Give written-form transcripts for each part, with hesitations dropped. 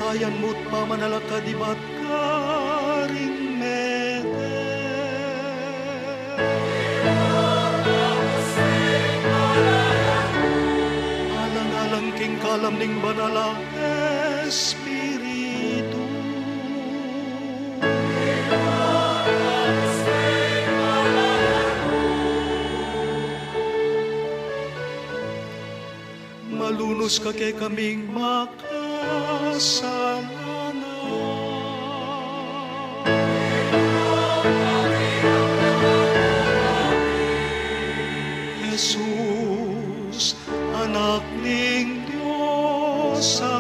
bayan mo't pamanalakad iba't karing mete. Alang-alang king kalam ning banala Espiritu. Malunos ka kay kaming makasalanan. Jesus, anak ning Diyos sa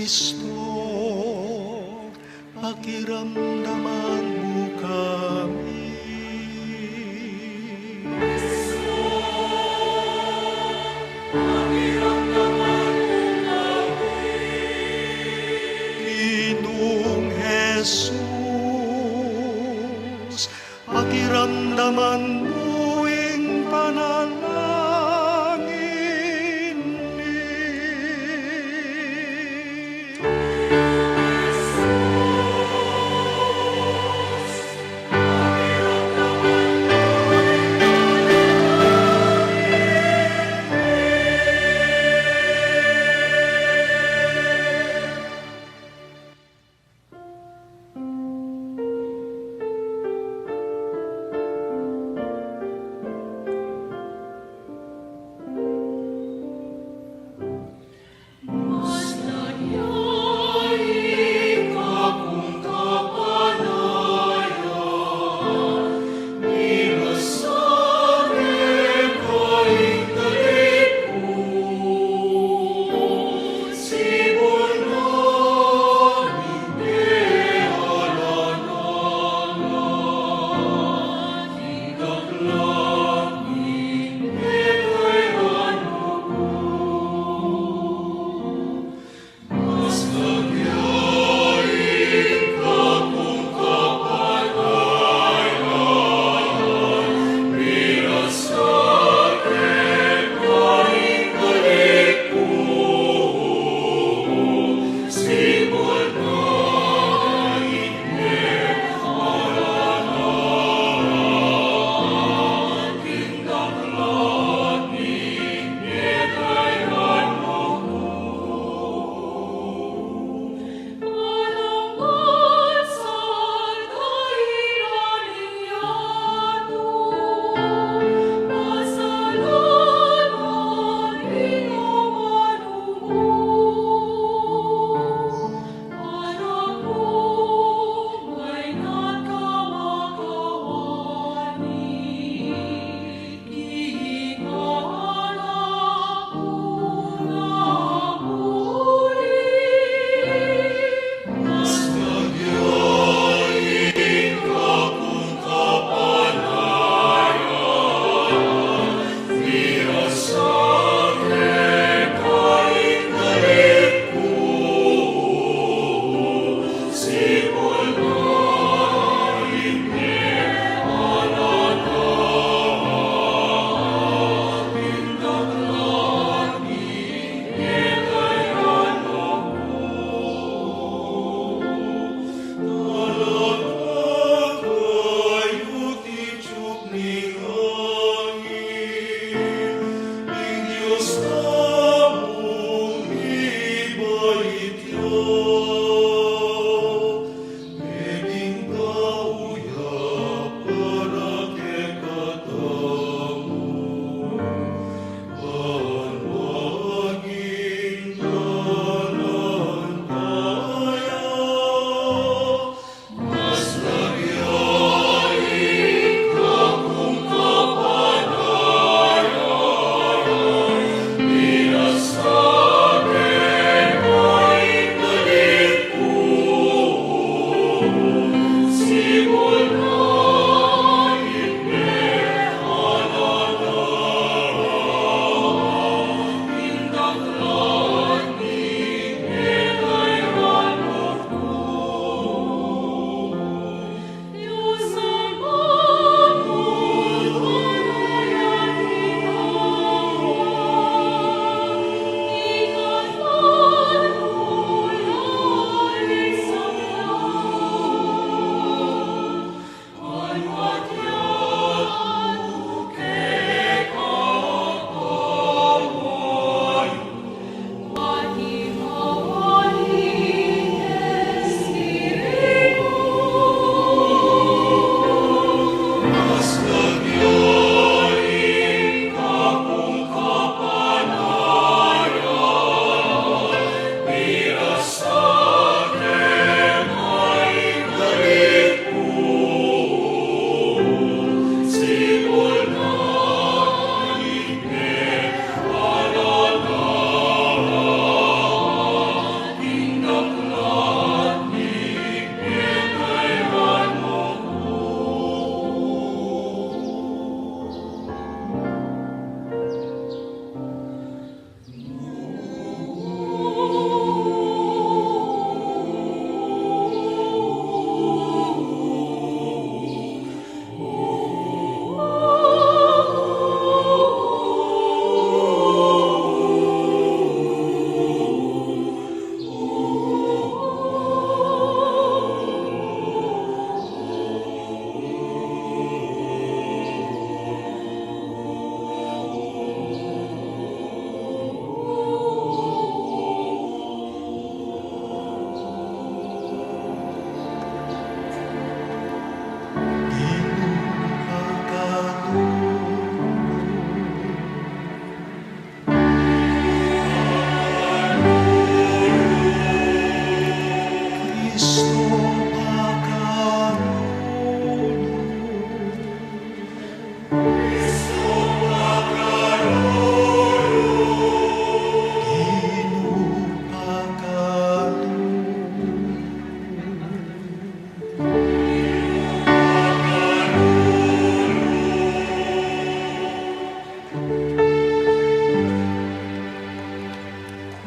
Kristo, pakiramdaman mo kami. Kristo, pakiramdaman mo kami. Ginoong Jesus, pakiramdaman mo ing panalangin.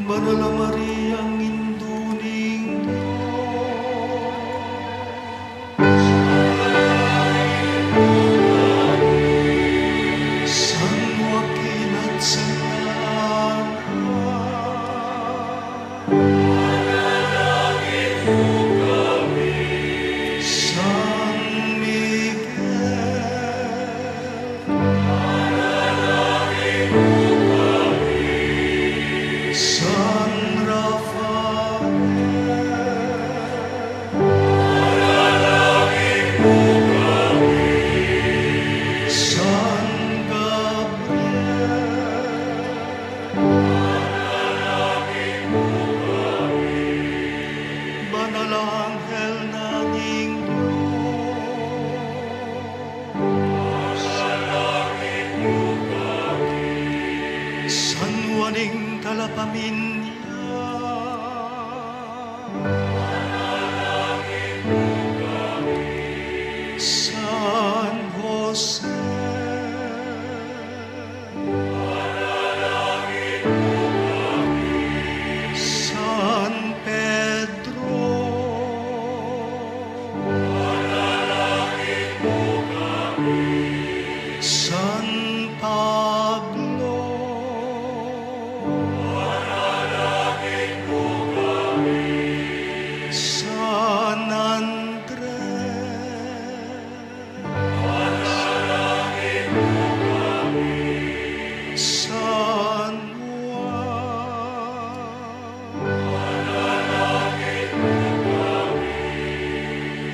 Banal na Maria, ang induning San Joaquin at San San Miguel, San Rafael, San Gabriel, Banal Anghel ng Diyos, San Juaning Talapaminya, San Jose, San Pedro, San Pablo, San Andres, San Juan,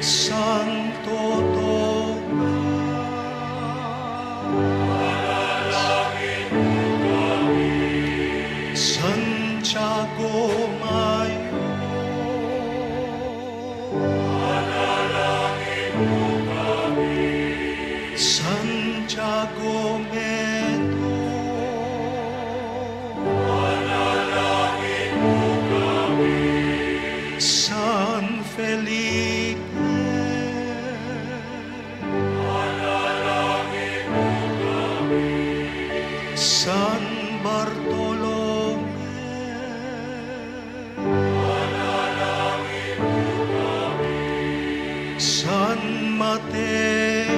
Santo Tomas, Santiago Mayo, Santiago Medo, San Felipe, San Bartolome, San Mateo,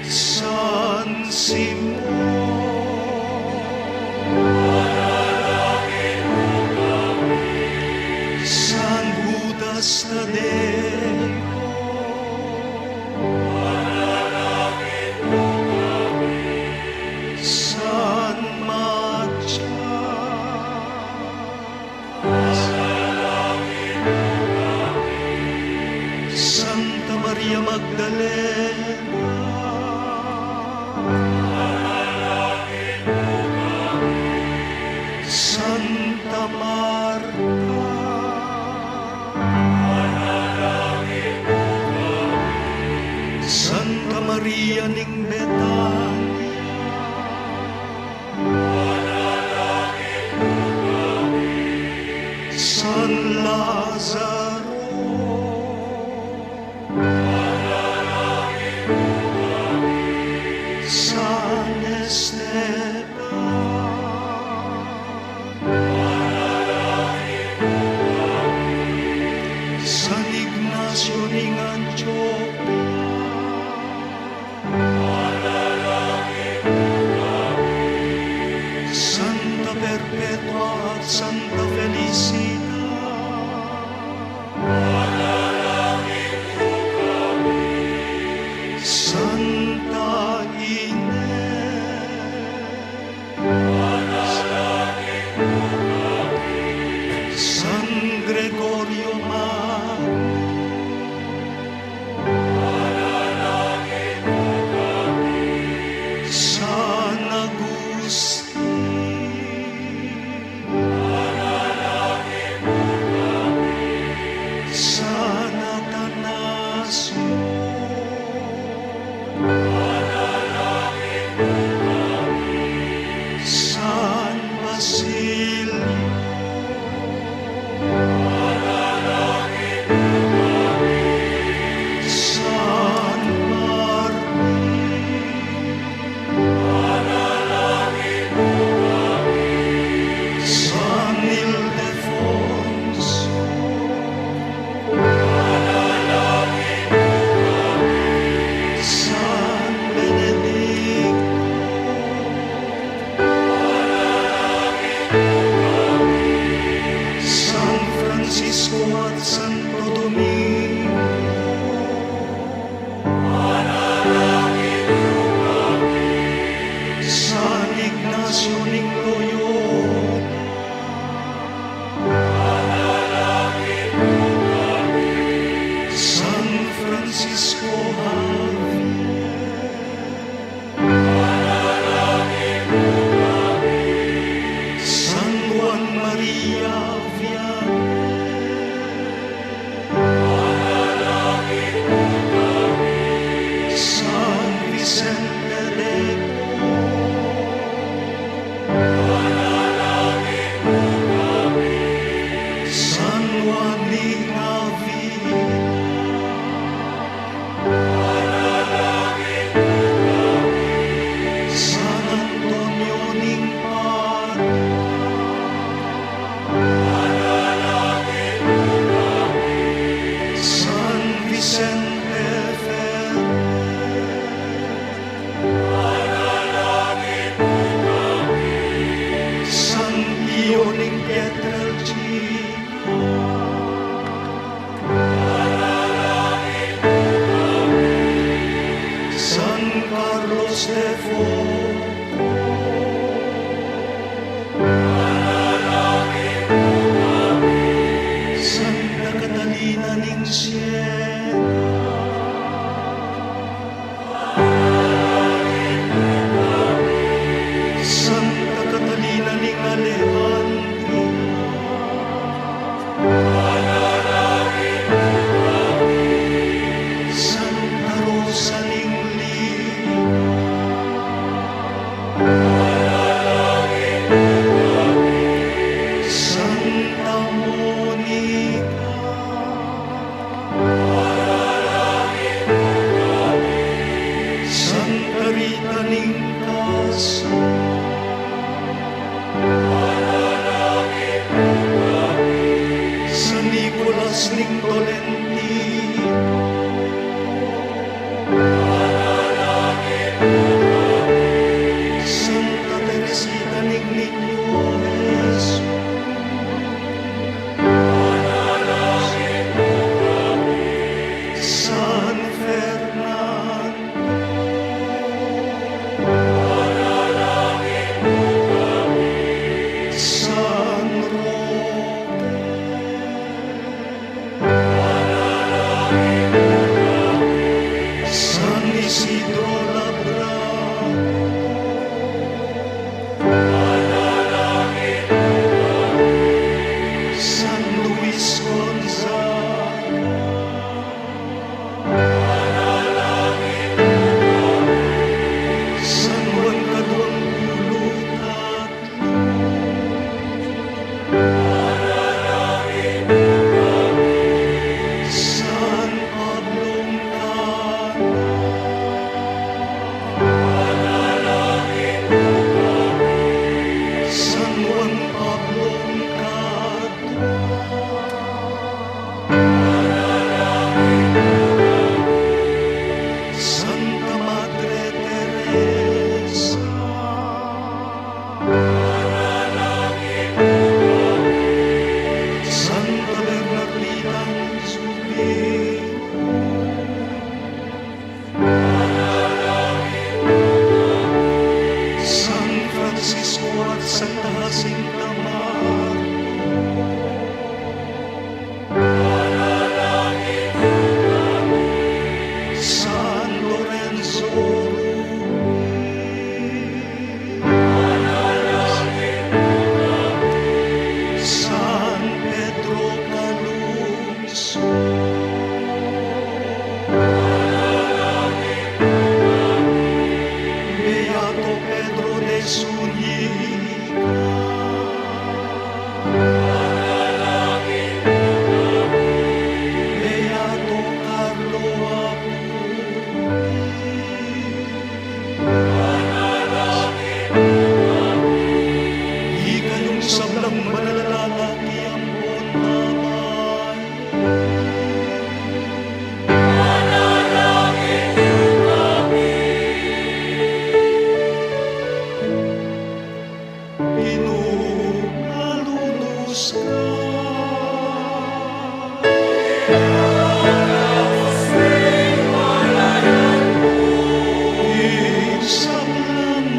San Simon, San Judas Tadeo, San Matias, Santa Maria Magdalena, Santa Marta, Santa Maria ning Betania, San Lazaro, San Esteban, San Ignacio ning Antioquia, Carlos de Foco, Santa Catalina ning Siena, Santa Catalina ning Alejandria, Santa Rosa ning Santa Monica, Santa Rita ning Casa, San Nicolas ning Tolentino, Santa Teresita ning Niño Jesus, San Fernando, San Roque, San Isidro Labrador, San Luis Gonzaga, San Juan Caduangulutat, San Pablo San Juan Pablo Santa Madre Teresa, Santa Bernardita Zubir, San Francisco at Santa Jacinta Marco, San Lorenzo Ruiz, San Pedro Calungsod, Beato Pedro de Zúñiga, Beato Carlo Abu, ikayong sablang malalalaki ang bonamay, pinuhalunos ka. Isablang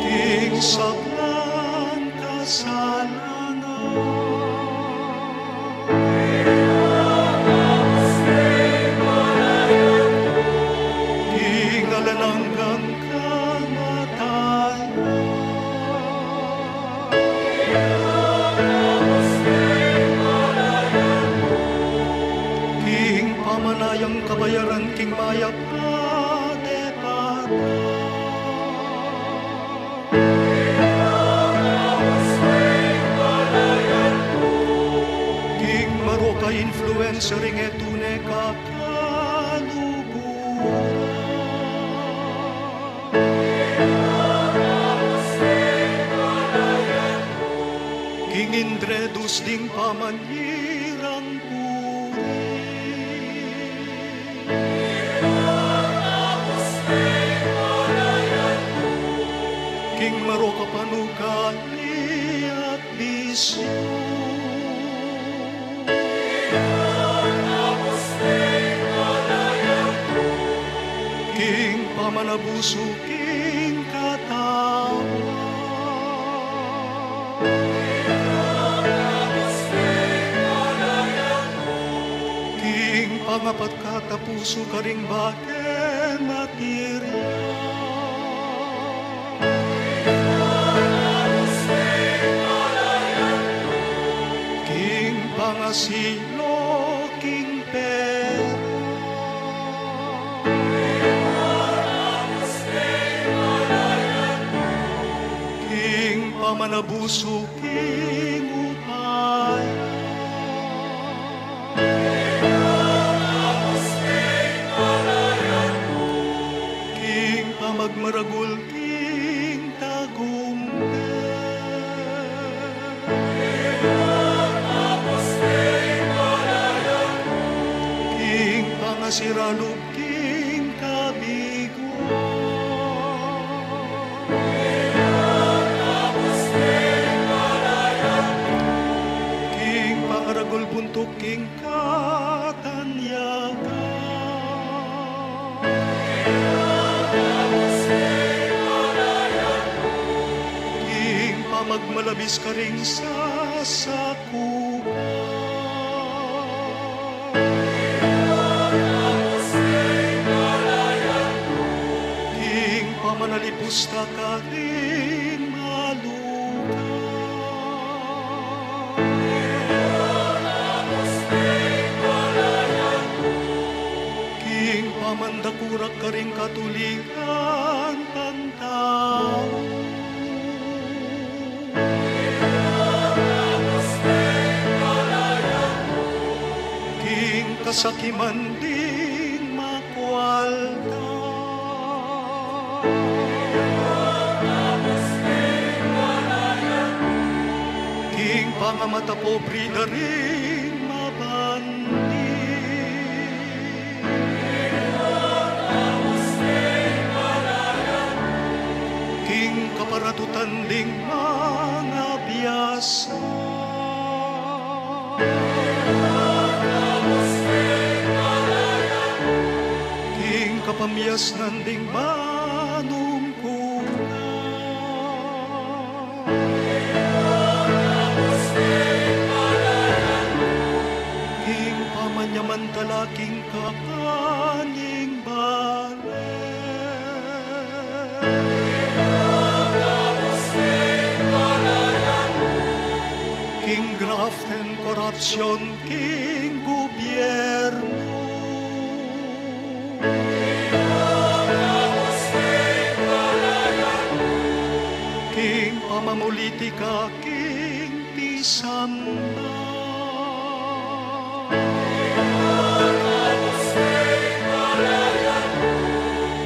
Tigsablang kasalanan, Tingalan hanggang kamatayan, King pamanayang kabayaran, King mayap pade-pada, King maroka influencer ing etune kakaluburan, King Indredus ding pamanyirang puri, King maroka panukali at bisyo, pamanabusuking katawan. King pangapat katapuso karing baken matirya. King pangasilo king pera. King pamanabuso king upaya. King pamagmaragul king tagumpay. King pangasiralog king kabiguan. King pangaragul buntok king katanyagan. King pamagmalabis ka ring sasakupan. King pamanalipusta ka ring malukan. King pamandakurak ka ring katuliran pantaw. King kasakiman ding makwalda. King pangamata pobre na rin mabandi. King kaparatutan ding mga biyasa. King kapamiyas nanding manungkulan. King pamanyamantala king kapaning bale. King graft and corruption, king gobyerno. King pamamulitika, king pisamba.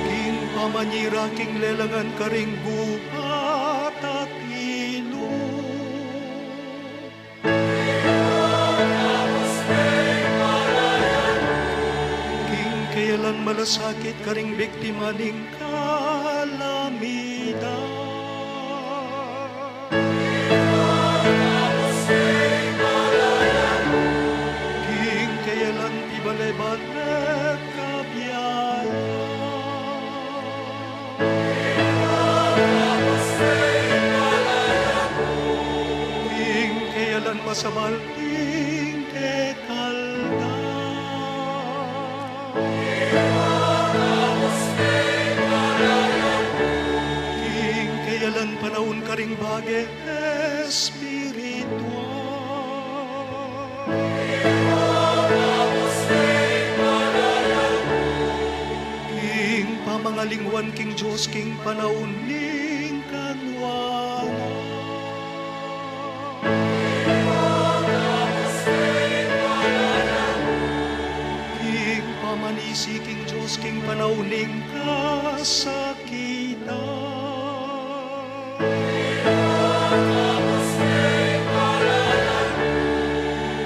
King pamanyira, king lelangan karing gubat at ilo. King kayalan malasakit karing biktima ning kalamidad. King kayalan tibale-bale kabiyaya. King kayalan masabal king kekalda. King kayalan panahon karing bage espiritual. King pamangalingwan king Diyos king panahon ning kanwana. King pamanisi king Diyos king panahon ning kasakitan.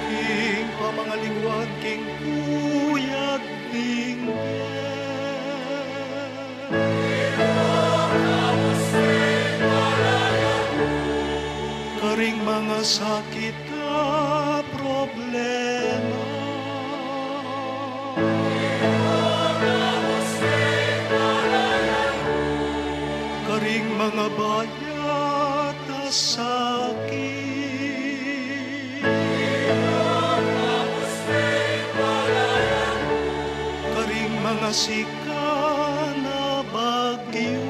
King pamangalingwan king kuyag tingge. Karing mga sakit ka problema. mga bayat na sakit. Karing mga sika na bagyo.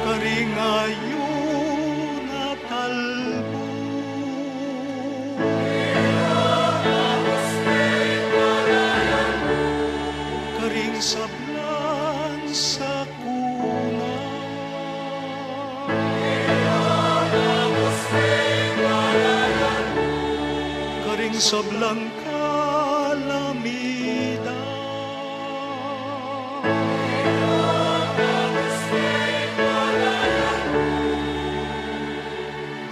Karing ayon na talbo. Karing sablan sa kuna. Karing sablang kalamida.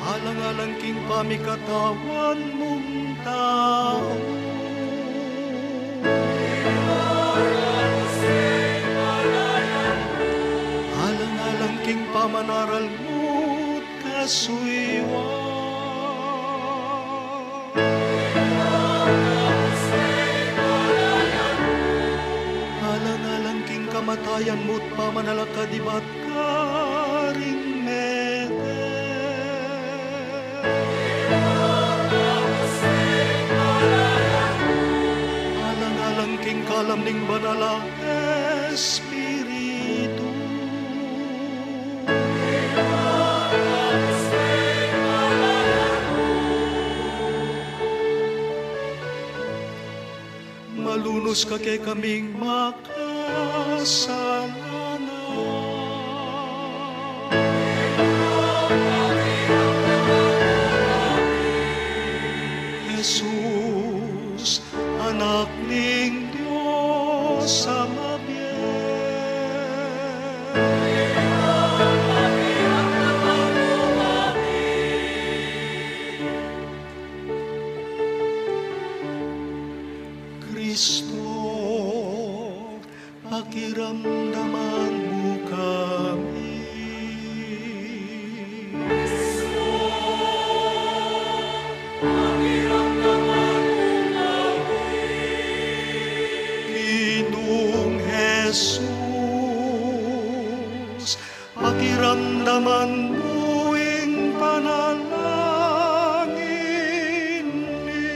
Alang-alang king pamikatawan mong tao. Alang-alang king pamanaral mo't kasuywa. Alang-alang king kamatayan mo't pamanalakadibat karing mete. Alang-alang king kalam ning banala Espiritu. Malunos ka kay kaming makasalanan. Jesus, anak ning Diyos sa Kristo, pakiramdaman mo kami. Ginoong Jesus, pakiramdaman mo ing panalangin ni.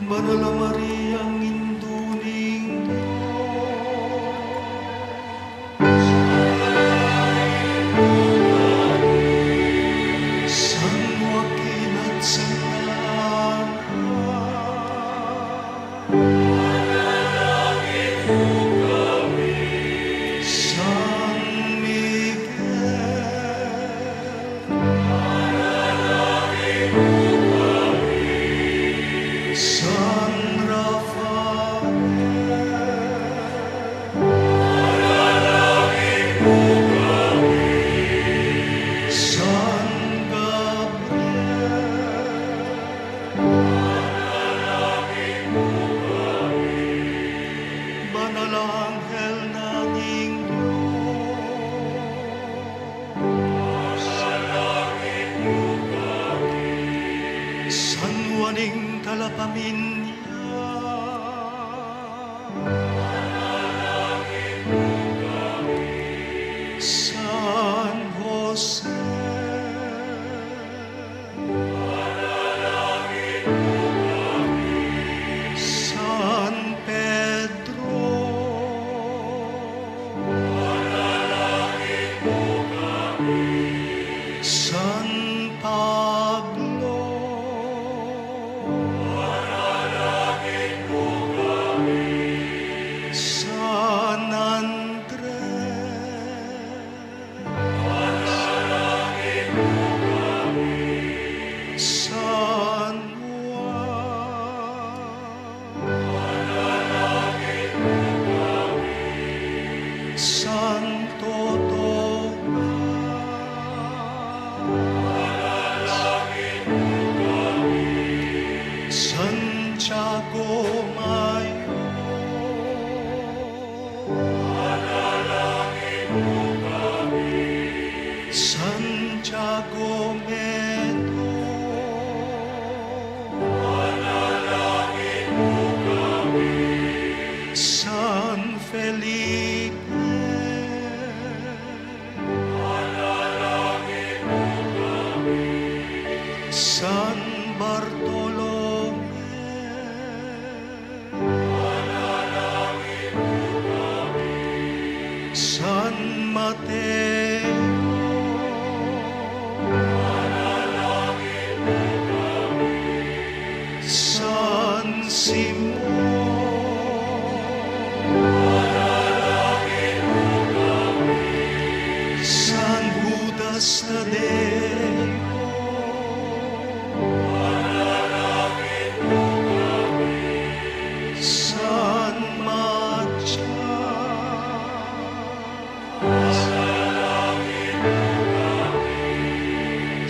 Manala Mariang induning San Joaquin at Santa San Miguel, San Rafael, San Gabriel, Banal Anghel ng Diyos, San Juaning Talapaminya, San Jose, San Pedro, San Pablo, San Andres, San Juan, Santo Tomas, Santiago Mayor, Santiago Medo, San Felipe, San Bartolome, San Mateo, San Simon, San Judas Tadeo, San Matias,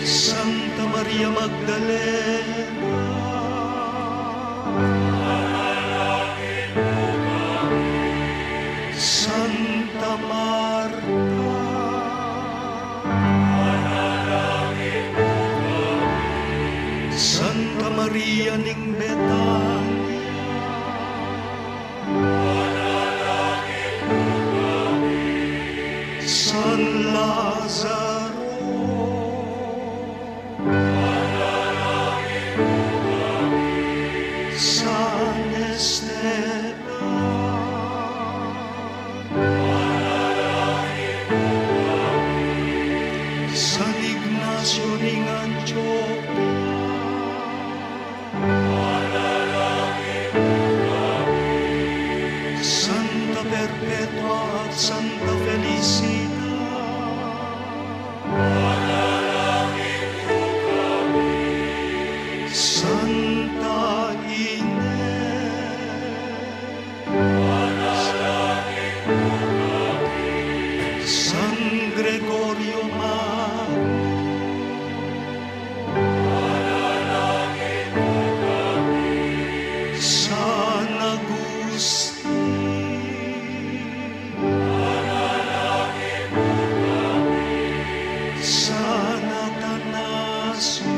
Santa Maria Magdalena, Santa Marta, Santa Maria ning Betania, San Lazaro, San Esteban, San Ignacio ning Antioquia, Santa Perpetua at Santa Felicita, Santa Ines, San Gregorio Magno, San Agustin, San Atanasio,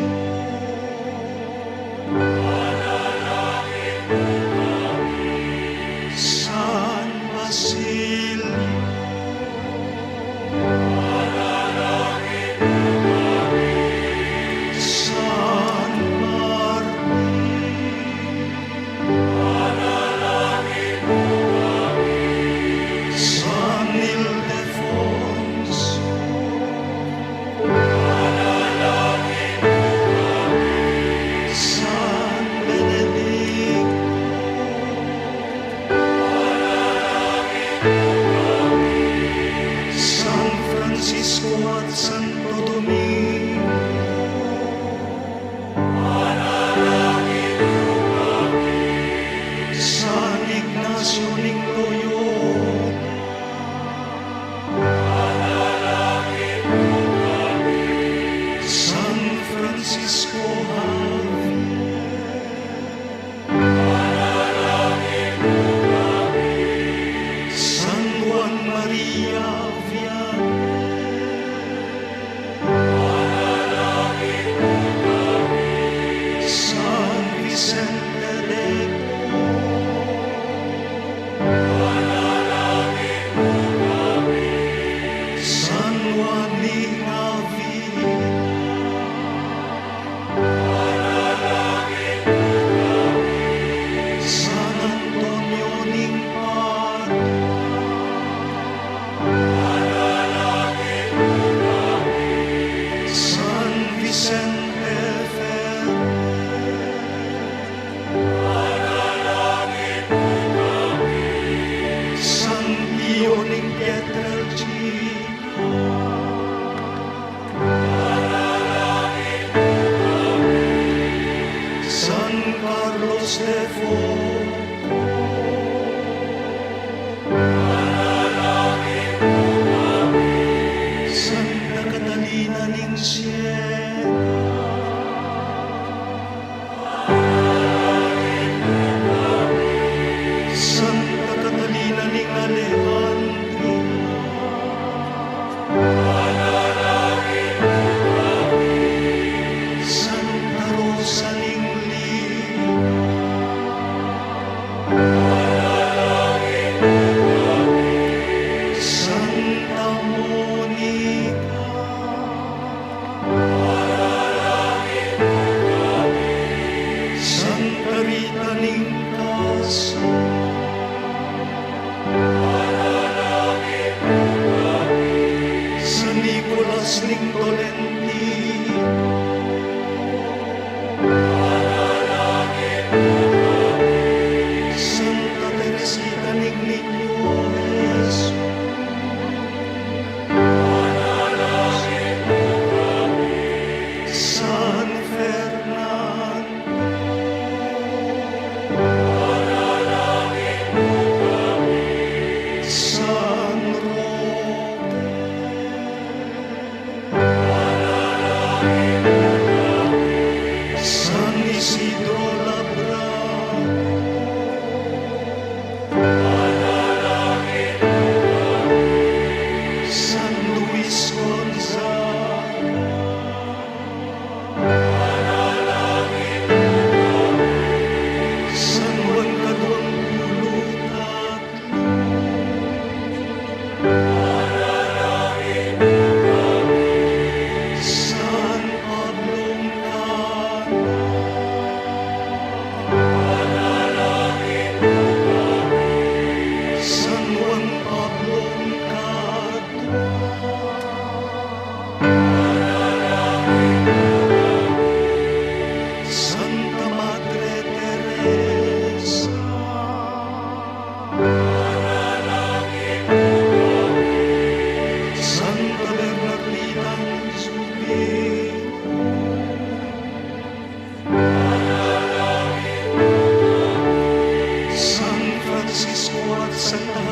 San Basilio, San Santa